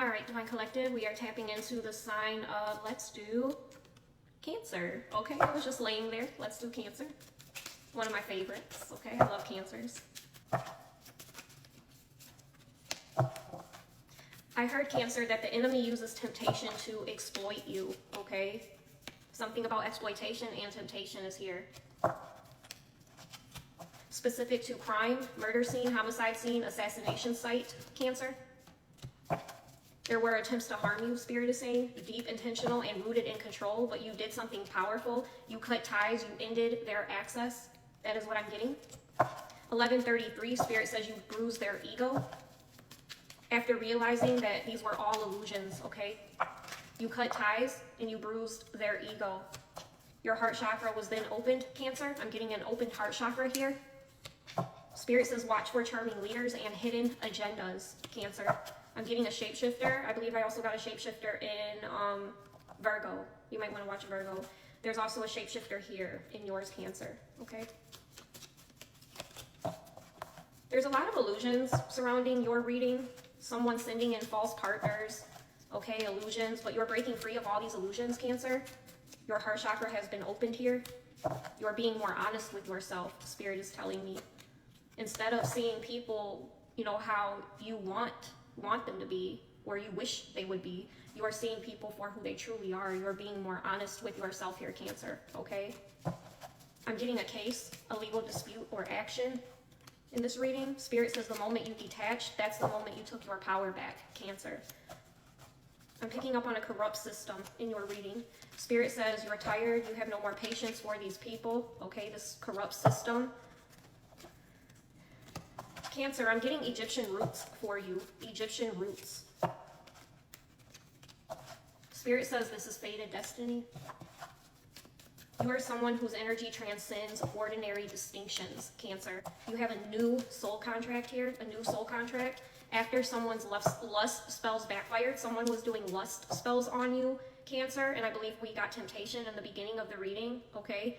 All right, Divine Collective, we are tapping into the sign of, let's do Cancer. Okay, I was just laying there. Let's do Cancer. One of my favorites. Okay, I love Cancers. I heard, Cancer, that the enemy uses temptation to exploit you. Okay, something about exploitation and temptation is here. Specific to crime, murder scene, homicide scene, assassination site, Cancer. There were attempts to harm you, Spirit is saying, deep, intentional, and rooted in control, but you did something powerful. You cut ties, you ended their access. That is what I'm getting. 1133, Spirit says you bruised their ego. After realizing that these were all illusions, okay? You cut ties and you bruised their ego. Your heart chakra was then opened, Cancer. I'm getting an opened heart chakra here. Spirit says watch for charming leaders and hidden agendas, Cancer. I'm getting a shapeshifter. I believe I also got a shapeshifter in Virgo. You might want to watch Virgo. There's also a shapeshifter here in yours, Cancer, okay? There's a lot of illusions surrounding your reading. Someone sending in false partners, okay, illusions, but you're breaking free of all these illusions, Cancer. Your heart chakra has been opened here. You're being more honest with yourself, Spirit is telling me. Instead of seeing people, you know, how you want them to be, or you wish they would be, you are seeing people for who they truly are. You're being more honest with yourself here, Cancer, okay? I'm getting a case, a legal dispute, or action in this reading. Spirit says the moment you detached, that's the moment you took your power back, Cancer. I'm picking up on a corrupt system in your reading. Spirit says you're tired, you have no more patience for these people, okay, this corrupt system. Cancer, I'm getting Egyptian roots for you. Egyptian roots. Spirit says this is fated destiny. You are someone whose energy transcends ordinary distinctions, Cancer. You have a new soul contract here, a new soul contract. After someone's lust spells backfired, someone was doing lust spells on you, Cancer, and I believe we got temptation in the beginning of the reading, okay?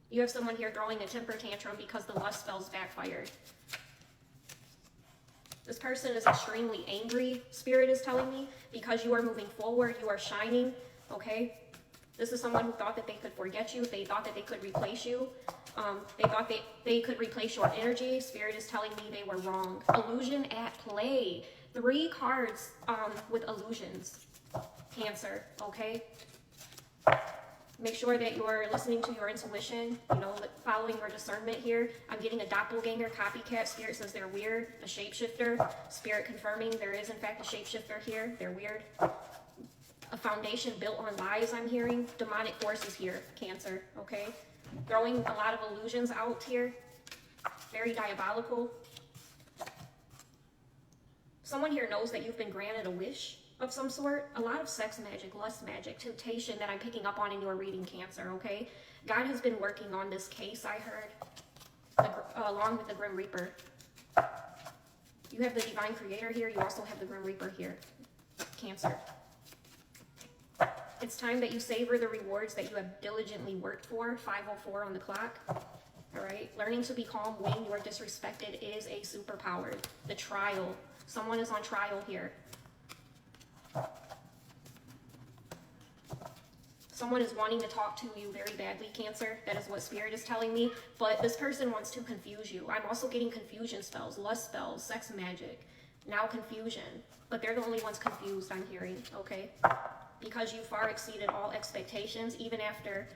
You have someone here throwing a temper tantrum because the lust spells backfired. This person is extremely angry, Spirit is telling me, because you are moving forward, you are shining, okay? This is someone who thought that they could forget you. They thought that they could replace you. They thought they could replace your energy. Spirit is telling me they were wrong. Illusion at play. 3 cards with illusions, Cancer, okay? Make sure that you're listening to your intuition, you know, following your discernment here. I'm getting a doppelganger, copycat. Spirit says they're weird. A shapeshifter. Spirit confirming there is, in fact, a shapeshifter here. They're weird. A foundation built on lies, I'm hearing. Demonic forces here, Cancer, okay? Throwing a lot of illusions out here. Very diabolical. Someone here knows that you've been granted a wish of some sort. A lot of sex magic, lust magic, temptation that I'm picking up on in your reading, Cancer, okay? God has been working on this case, I heard, along with the Grim Reaper. You have the Divine Creator here. You also have the Grim Reaper here, Cancer. It's time that you savor the rewards that you have diligently worked for. 5:04 on the clock. All right? Learning to be calm when you are disrespected is a superpower. The trial. Someone is on trial here. Someone is wanting to talk to you very badly, Cancer. That is what Spirit is telling me. But this person wants to confuse you. I'm also getting confusion spells, lust spells, sex magic, now confusion. But they're the only ones confused, I'm hearing, okay? Because you far exceeded all expectations, even after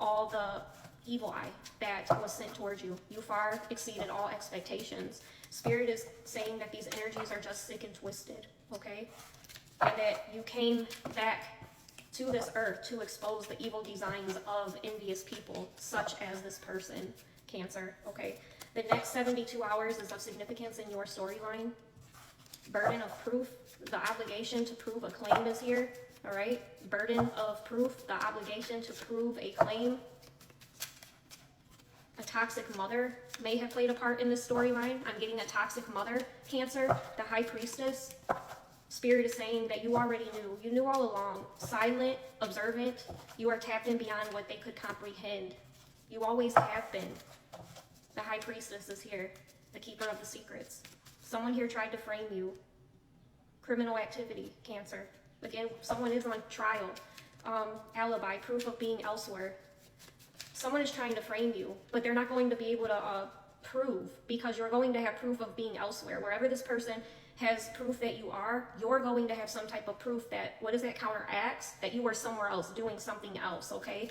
all the evil eye that was sent towards you. You far exceeded all expectations. Spirit is saying that these energies are just sick and twisted, okay? And that you came back to this earth to expose the evil designs of envious people, such as this person, Cancer, okay? The next 72 hours is of significance in your storyline. Burden of proof, the obligation to prove a claim is here, all right? Burden of proof, the obligation to prove a claim. A toxic mother may have played a part in this storyline. I'm getting a toxic mother, Cancer, the High Priestess. Spirit is saying that you already knew. You knew all along. Silent, observant. You are tapped in beyond what they could comprehend. You always have been. The High Priestess is here, the keeper of the secrets. Someone here tried to frame you. Criminal activity, Cancer. Again, someone is on trial. Alibi, proof of being elsewhere. Someone is trying to frame you, but they're not going to be able to prove, because you're going to have proof of being elsewhere. Wherever this person has proof that you are, you're going to have some type of proof that, what does that counteracts? That you were somewhere else doing something else, okay?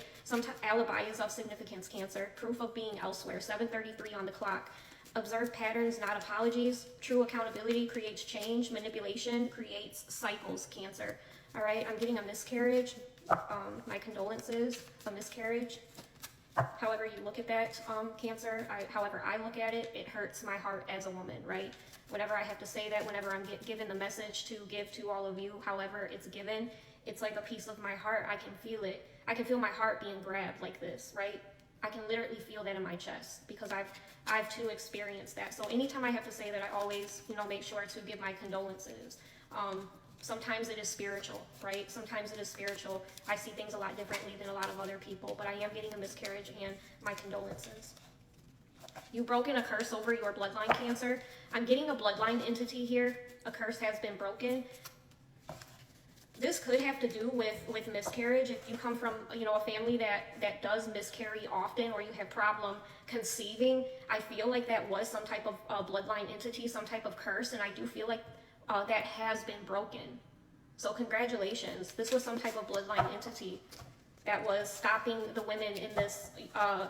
Alibi is of significance, Cancer. Proof of being elsewhere, 7:33 on the clock. Observe patterns, not apologies. True accountability creates change. Manipulation creates cycles, Cancer. All right, I'm getting a miscarriage. My condolences, a miscarriage. However you look at that, Cancer, however I look at it, it hurts my heart as a woman, right? Whenever I have to say that, whenever I'm given the message to give to all of you, however it's given, it's like a piece of my heart. I can feel it. I can feel my heart being grabbed like this, right? I can literally feel that in my chest, because I've too experienced that. So anytime I have to say that, I always, make sure to give my condolences. Sometimes it is spiritual, right? Sometimes it is spiritual. I see things a lot differently than a lot of other people, but I am getting a miscarriage, and my condolences. You've broken a curse over your bloodline, Cancer. I'm getting a bloodline entity here. A curse has been broken. This could have to do with miscarriage. If you come from, a family that does miscarry often, or you have problem conceiving, I feel like that was some type of bloodline entity, some type of curse, and I do feel like that has been broken. So congratulations. This was some type of bloodline entity that was stopping the women in this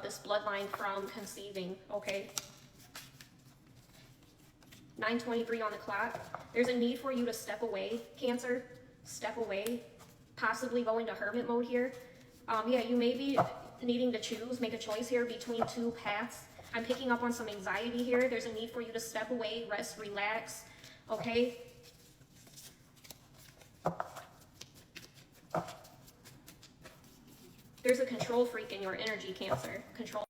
this bloodline from conceiving, okay? 9:23 on the clock. There's a need for you to step away, Cancer. Step away. Possibly go into hermit mode here. Yeah, you may be needing to make a choice here between two paths. I'm picking up on some anxiety here. There's a need for you to step away, rest, relax, okay? There's a control freak in your energy, Cancer. Control